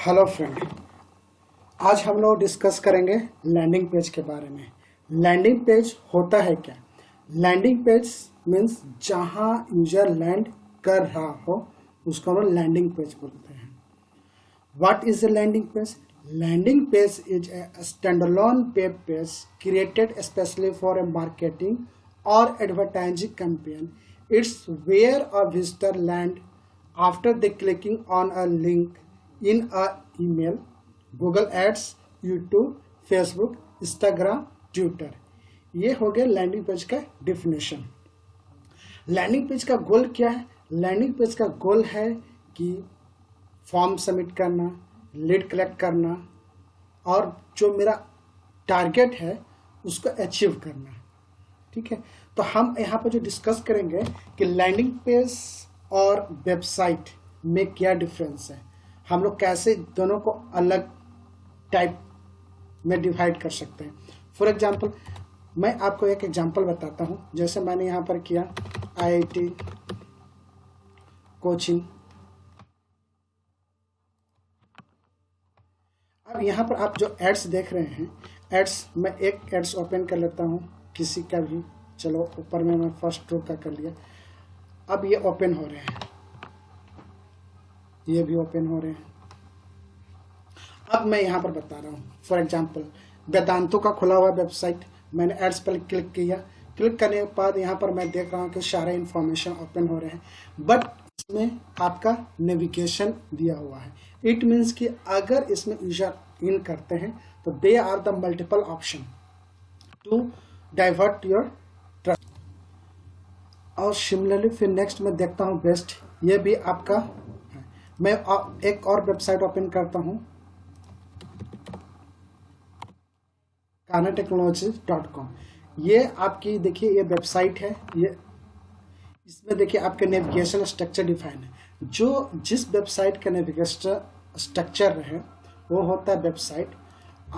Hello friend, आज हम लोग डिस्कस करेंगे लैंडिंग पेज के बारे में। लैंडिंग पेज होता है क्या? लैंडिंग पेज मीन्स जहां यूजर लैंड कर रहा हो उसको हम लोग लैंडिंग पेज बोलते हैं। What is the landing page? Landing page is a standalone web page created especially for a marketing or advertising campaign. It's where a visitor land after they clicking on a link in a email, Google Ads, YouTube, Facebook, Instagram, Twitter। ये हो गया landing page का definition. Landing page का गोल क्या है? Landing page का गोल है कि फॉर्म सबमिट करना, लीड कलेक्ट करना और जो मेरा टारगेट है उसको अचीव करना। ठीक है, तो हम यहाँ पर जो डिस्कस करेंगे कि लैंडिंग पेज और वेबसाइट में क्या डिफरेंस है, हम लोग कैसे दोनों को अलग टाइप में डिवाइड कर सकते हैं। फॉर एग्जांपल मैं आपको एक एग्जांपल बताता हूं। जैसे मैंने यहाँ पर किया IIT कोचिंग। अब यहाँ पर आप जो एड्स देख रहे हैं, एड्स मैं एक एड्स ओपन कर लेता हूँ किसी का भी। चलो ऊपर में मैं फर्स्ट रो का कर लिया। अब ये ओपन हो रहे हैं, ये भी ओपन हो रहे हैं। अब मैं यहाँ पर बता रहा हूँ, फॉर एग्जांपल वेदांतों का खुला हुआ वेबसाइट, मैंने एड्स पर क्लिक किया। क्लिक करने के बाद यहाँ पर मैं देख रहा हूँ कि सारे इंफॉर्मेशन ओपन हो रहे हैं, बट इसमें आपका नेविगेशन दिया हुआ है। इट मीन्स कि अगर इसमें यूजर इन करते हैं तो they are the multiple option to divert your trust. और सिमिलरली फिर नेक्स्ट मैं देखता हूँ बेस्ट, ये भी आपका है। मैं एक और वेबसाइट ओपन करता हूँ kanatechnologies.com। ये आपकी देखिए ये वेबसाइट है। ये इसमें देखिए आपके नेविगेशन स्ट्रक्चर डिफाइन है। जो जिस वेबसाइट का नेविगेशन स्ट्रक्चर है वो होता है वेबसाइट।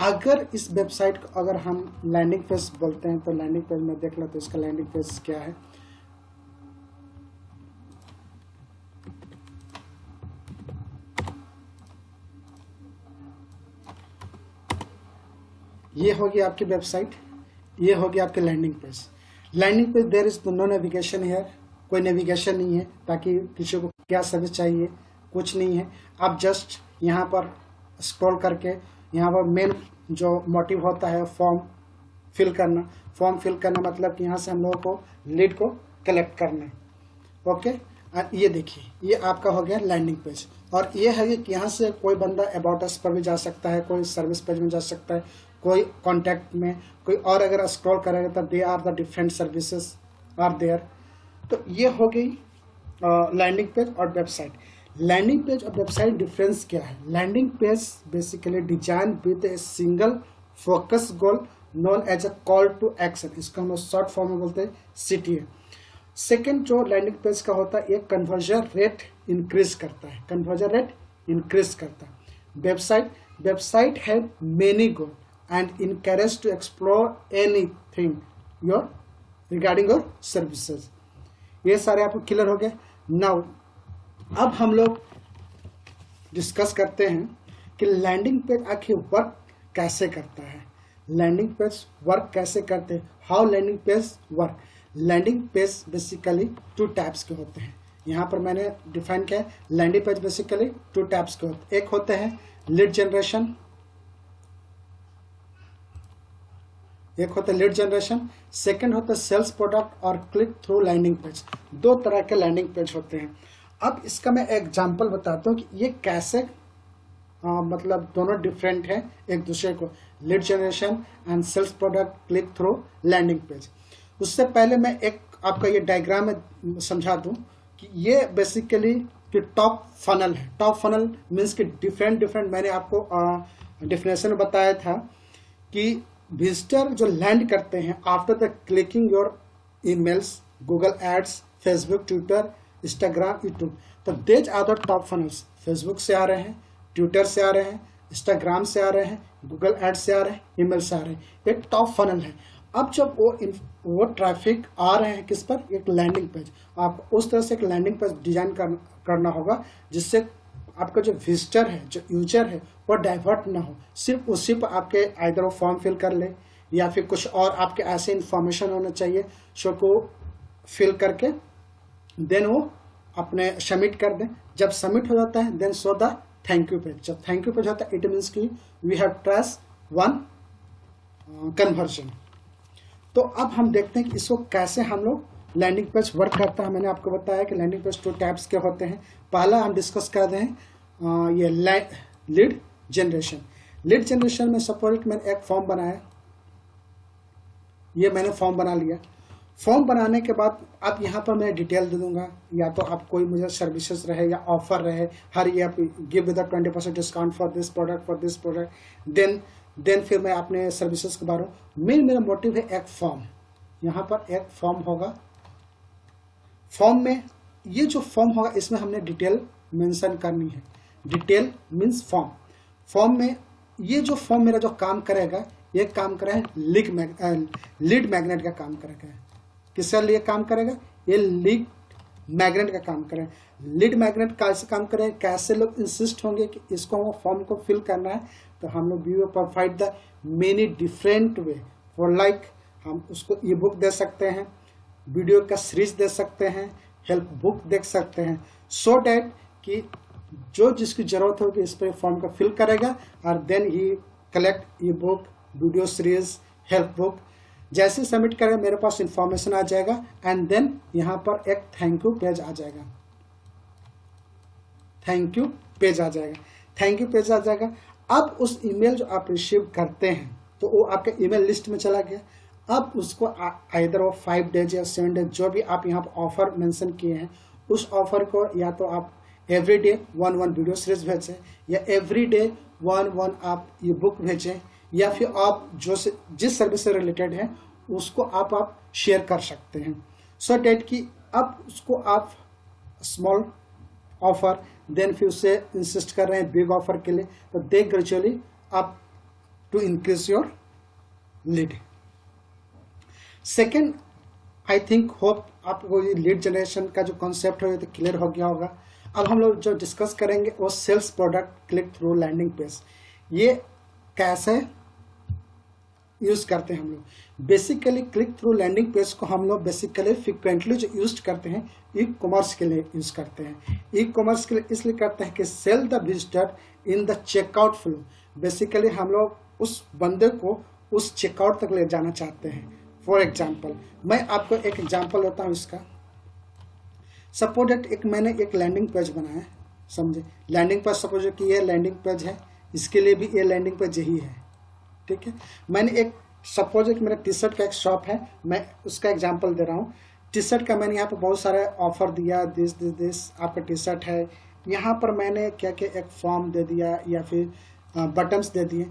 अगर इस वेबसाइट को अगर हम लैंडिंग पेज बोलते हैं तो लैंडिंग पेज में देख लो तो इसका लैंडिंग पेज क्या है। ये होगी आपकी वेबसाइट, ये होगी आपकी landing page. Landing page there is no navigation here, कोई नेविगेशन नहीं है ताकि किसी को क्या सर्विस चाहिए, कुछ नहीं है। आप जस्ट यहाँ पर स्क्रॉल करके यहाँ पर मेन जो मोटिव होता है फॉर्म फिल करना। फॉर्म फिल करना मतलब कि यहाँ से हम लोगों को लीड को कलेक्ट करना है। ओके, ये देखिए ये आपका हो गया लैंडिंग पेज। और ये है कि यहाँ से कोई बंदा अबाउट अस पर भी जा सकता है, कोई सर्विस पेज में जा सकता है, कोई कॉन्टैक्ट में, कोई और अगर स्क्रॉल करेगा तो they are the different services are there. तो ये हो गई लैंडिंग पेज और वेबसाइट। लैंडिंग पेज और वेबसाइट डिफरेंस क्या है? Landing page basically design with a single focus goal known as a call to action. इसको हम शॉर्ट फॉर्म में बोलते हैं CTA। सेकेंड जो लैंडिंग पेज का होता है ये कन्वर्जन रेट इंक्रीज करता है, कन्वर्जन रेट इंक्रीज करता है। Website have many goal and encourage to explore anything your regarding your services। ये सारे आपको क्लियर हो गए। नाउ अब हम लोग डिस्कस करते हैं कि लैंडिंग पेज आखिर वर्क कैसे करता है। लैंडिंग पेज वर्क कैसे करते हैं, how landing page work. Landing page basically 2 types के होते हैं। यहाँ पर मैंने डिफाइन किया है लैंडिंग पेज बेसिकली 2 टाइप्स के होते हैं। एक होते हैं लीड जनरेशन, एक होता है लीड जनरेशन, सेकंड होता है सेल्स प्रोडक्ट और क्लिक थ्रू लैंडिंग पेज। 2 तरह के लैंडिंग पेज होते हैं। अब इसका मैं एग्जांपल बताता हूँ कि ये कैसे मतलब दोनों डिफरेंट है एक दूसरे को, lead generation and sales product click through landing page. उससे पहले मैं एक आपका ये डायग्राम में समझा दूं कि ये बेसिकली कि टॉप फनल है। टॉप फनल मीन्स कि डिफरेंट मैंने आपको डिफिनेशन बताया था कि विजिटर जो लैंड करते हैं after the clicking your emails, Google ads, Facebook, Twitter, Instagram, YouTube, तो these are the top funnels. Facebook से आ रहे हैं, ट्विटर से आ रहे हैं, इंस्टाग्राम से आ रहे हैं, गूगल एड्स से आ रहे हैं, ईमेल से आ रहे हैं। ये टॉप फनल है। अब जब वो ट्रैफिक आ रहे हैं किस पर, एक लैंडिंग पेज, आपको उस तरह से एक लैंडिंग पेज डिजाइन करना होगा जिससे आपका जो विजिटर है, जो यूजर है, वो डाइवर्ट ना हो, सिर्फ उसी पर आपके आइदर वो फॉर्म फिल कर ले या फिर कुछ और आपके ऐसे इंफॉर्मेशन होना चाहिए शो को फिल करके देन वो अपने सबमिट कर दें। जब सबमिट हो जाता है then show the thank you page. जब थैंक यू पेज होता है इट मीन्स कि we have trace one conversion. तो अब हम देखते हैं कि इसको कैसे हम लोग लैंडिंग पेज वर्क करता है। मैंने आपको बताया कि लैंडिंग पेज 2 टाइप्स के होते हैं। पहला हम डिस्कस कर रहे हैं ये लीड जनरेशन। लीड जनरेशन में सपोज मैंने एक फॉर्म बनाया, ये मैंने फॉर्म बना लिया। फॉर्म बनाने के बाद अब यहाँ पर मैं डिटेल दे दूंगा, या तो आप कोई मुझे सर्विसेज रहे या ऑफर रहे, हर ये give with 20% discount for this product, then फिर मैं अपने सर्विसेज के बारे में मेरा मोटिव है एक फॉर्म। यहाँ पर एक फॉर्म होगा, फॉर्म में ये जो फॉर्म होगा इसमें हमने डिटेल मेंशन करनी है। Detail means form. फॉर्म में ये जो फॉर्म मेरा जो काम करेगा ये काम करेगा लीड मैग्नेट का काम करेगा। किसका लिए काम करेगा? ये लीड मैग्नेट का काम करेगा। लीड मैग्नेट कैसे काम करेगा, कैसे लोग इंसिस्ट होंगे कि इसको फॉर्म को फिल करना है, तो हम लोग we will provide the many different way for like हम उसको ई बुक दे सकते हैं, वीडियो का सीरीज दे सकते हैं, हेल्प बुक देख सकते हैं, सो डैट कि जो जिसकी जरूरत होगी इस पर फॉर्म को फिल करेगा और देन ही collect ebook, video series, help book. जैसे सबमिट करेगा मेरे पास इंफॉर्मेशन आ जाएगा एंड देन यहाँ पर एक थैंक यू पेज आ जाएगा। थैंक यू पेज आ जाएगा। थैंक यू पेज आ जाएगा। अब उस ईमेल जो आप रिसीव करते हैं तो वो आपके ईमेल लिस्ट में चला गया। अब उसको आइदर वो 5 डेज या 7 डेज जो भी आप यहाँ पर ऑफर मेंशन किए हैं उस ऑफर को या तो आप एवरी डे 1 वीडियो सीरीज भेजें या एवरी डे 1 आप ये बुक भेजें, या फिर आप जिस सर्विस से रिलेटेड है उसको आप शेयर कर सकते हैं, सो डेट कि अब उसको आप स्मॉल ऑफर देन फिर उससे इंसिस्ट कर रहे हैं बिग ऑफर के लिए, तो दे ग्रेजुअली आप to increase your lead. Second, I think hope आपको ये लीड जनरेशन का जो कॉन्सेप्ट है तो क्लियर हो गया होगा। अब हम लोग जो डिस्कस करेंगे वो sales product click through landing page. ये कैसे यूज करते हैं हम लोग? Basically click through landing page को हम लोग बेसिकली फ्रिक्वेंटली जो यूज करते हैं ई कॉमर्स के लिए यूज करते हैं। ई कॉमर्स के लिए इसलिए करते हैं कि sell the visitor in the checkout flow. Basically हम लोग उस बंदे को उस चेकआउट तक ले जाना चाहते हैं। फॉर एग्जाम्पल मैं आपको एक एग्जाम्पल देता हूँ इसका। सपोज दैट मैंने एक लैंडिंग पेज बनाया, समझे। लैंडिंग पेज सपोज कि ये लैंडिंग पेज है, इसके लिए भी ये लैंडिंग पेज यही है, ठीक है। मैंने एक सपोज एक मेरा टी शर्ट का एक शॉप है, मैं उसका एग्जांपल दे रहा हूँ। टी शर्ट का मैंने यहाँ पर बहुत सारे ऑफर दिया, दिस आपका टी शर्ट है। यहाँ पर मैंने क्या क्या एक फॉर्म दे दिया या फिर बटन्स दे दिए।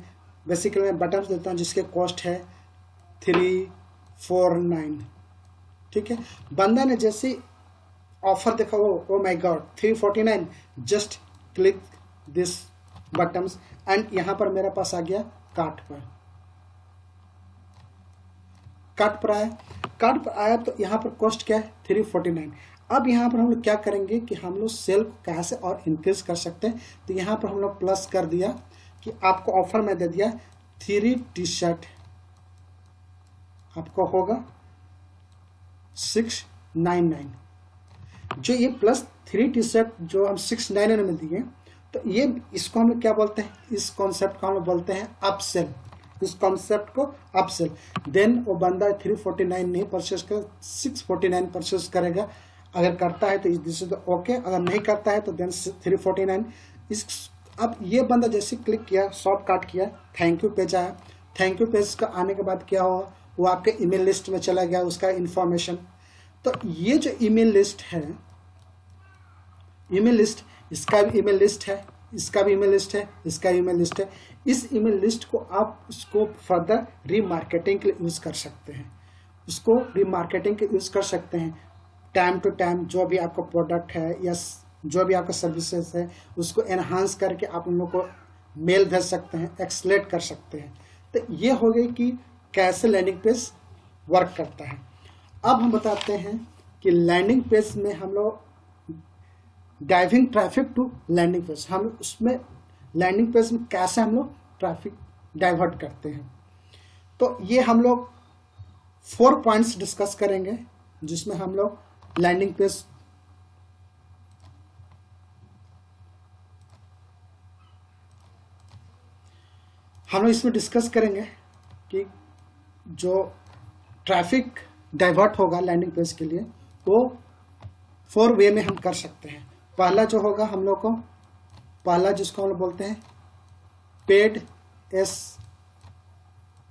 बेसिकली मैं बटन्स देता हूँ जिसके कॉस्ट है 349, ठीक है। बंदा ने जैसे ऑफर देखा oh my God 349, just click this buttons and यहाँ पर मेरे पास आ गया कार्ट पर आया तो यहाँ पर कॉस्ट क्या है 349। अब यहाँ पर हम लोग क्या करेंगे कि हम लोग सेल को कैसे और इंक्रीज कर सकते हैं, तो यहाँ पर हम लोग प्लस कर दिया कि आपको ऑफर में दे दिया 3 टी शर्ट आपको होगा 699। जो ये प्लस 3 टी शर्ट जो हम 699 में दिए, तो ये इसको हम लोग क्या बोलते हैं, इस कॉन्सेप्ट को हम लोग बोलते हैं अपसेल। इस कॉन्सेप्ट को अपसेल। देन वो बंदा 349 नहीं परचेस कर 649 परचेस करेगा। अगर करता है तो दिस इज ओके, अगर नहीं करता है तो देन 349। अब ये बंदा जैसे क्लिक किया, शॉप कार्ट किया, थैंक यू पेज आया। थैंक यू पेज का आने के बाद क्या हुआ, वो आपके ईमेल लिस्ट में चला गया उसका इंफॉर्मेशन। तो ये जो ईमेल लिस्ट है, ईमेल लिस्ट, इसका भी ईमेल लिस्ट है, इसका भी ईमेल लिस्ट है, इसका ईमेल लिस्ट है। इस ईमेल लिस्ट को आप उसको फर्दर रीमार्केटिंग के लिए यूज कर सकते हैं। उसको रीमार्केटिंग के यूज कर सकते हैं। टाइम टू टाइम जो भी आपका प्रोडक्ट है या जो भी आपका सर्विसेज है उसको एनहांस करके आप उन लोग को मेल भेज सकते हैं, एक्सलेट कर सकते हैं। तो ये हो गई कि कैसे लैंडिंग पेज वर्क करता है। अब हम बताते हैं कि लैंडिंग पेज में हम लोग driving traffic to landing page, हम उसमें लैंडिंग पेज में कैसे हम लोग ट्रैफिक डाइवर्ट करते हैं। तो ये हम लोग 4 पॉइंट्स डिस्कस करेंगे, जिसमें हम लोग लैंडिंग पेज हम लोग इसमें डिस्कस करेंगे कि जो ट्रैफिक डाइवर्ट होगा लैंडिंग पेज के लिए वो 4 वे में हम कर सकते हैं। पहला जो होगा हम लोग को, पहला जिसको हम लोग बोलते हैं paid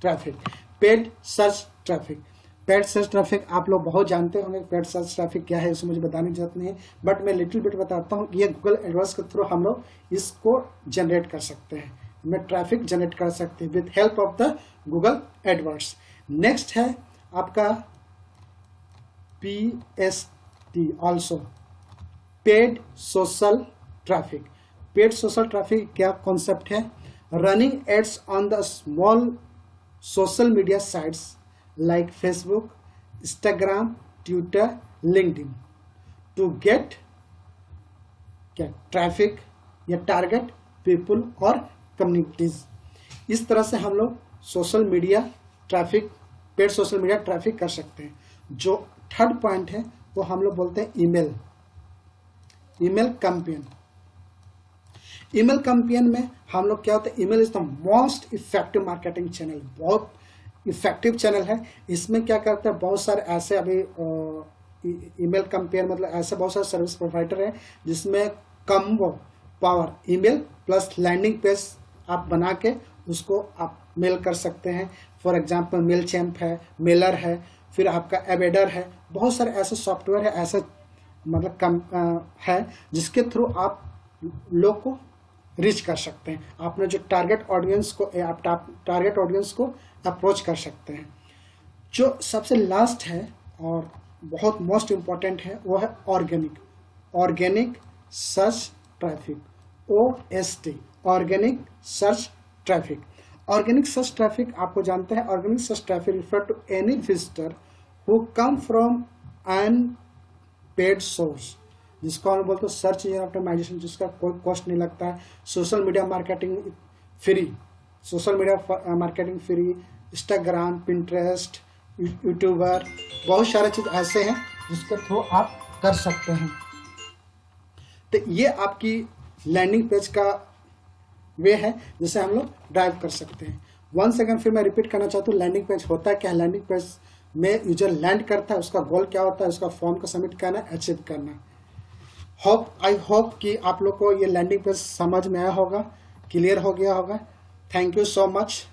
traffic, paid search traffic. Paid search traffic आप लोग बहुत जानते होंगे, पेड सर्च ट्रैफिक क्या है उसे मुझे बताने की जरूरत नहीं है, बट मैं लिटिल बिट बताता हूँ। ये गूगल एडवर्ड्स के थ्रू हम लोग इसको जनरेट कर सकते हैं, में ट्रैफिक जनरेट कर सकते हैं with help of the Google AdWords. Next है आपका PST, also paid social traffic. Paid social traffic क्या कॉन्सेप्ट है? Running ads on the small social media sites like Facebook, Instagram, Twitter, LinkedIn to get क्या traffic या target people और communities. इस तरह से हम लोग social media traffic, paid social media traffic कर सकते हैं। जो थर्ड पॉइंट है वो हम लोग बोलते हैं ईमेल कैंपेन। ईमेल कैंपेन में हम लोग क्या होता है, email is the most effective marketing channel, बहुत इफेक्टिव चैनल है। इसमें क्या करता है, बहुत सारे ऐसे अभी ईमेल कैंपेन मतलब ऐसे बहुत सारे सर्विस प्रोवाइडर है जिसमें combo power email plus landing page आप बना के उसको आप मेल कर सकते हैं। फॉर एग्जांपल मेलचैम्प है, मेलर है, फिर आपका एबेडर है, बहुत सारे ऐसे सॉफ्टवेयर है, ऐसे मतलब है जिसके थ्रू आप लोग को रीच कर सकते हैं। आपने जो टारगेट ऑडियंस को आप टारगेट ऑडियंस को अप्रोच कर सकते हैं। जो सबसे लास्ट है और बहुत मोस्ट इम्पॉर्टेंट है वो है organic search traffic, OST, organic search traffic. Organic search traffic आपको जानते हैं, organic search traffic refer to any visitor who come from an paid source, जिसको हम बोलते हैं सर्च इंजन ऑप्टिमाइजेशन, जिसका कोई कॉस्ट नहीं लगता है। Social media marketing free, social media marketing free, Instagram, Pinterest, YouTuber, बहुत सारे चीज ऐसे हैं जिसके थ्रू आप कर सकते हैं। तो ये आपकी लैंडिंग पेज का वे है जिसे हम लोग ड्राइव कर सकते हैं। वन सेकंड फिर मैं रिपीट करना चाहता हूँ, लैंडिंग पेज होता है क्या? लैंडिंग पेज में यूजर लैंड करता है, उसका गोल क्या होता है? उसका फॉर्म को सबमिट करना, अचीव करना। आई होप कि आप लोग को ये लैंडिंग पेज समझ में आया होगा, क्लियर हो गया होगा। Thank you so much.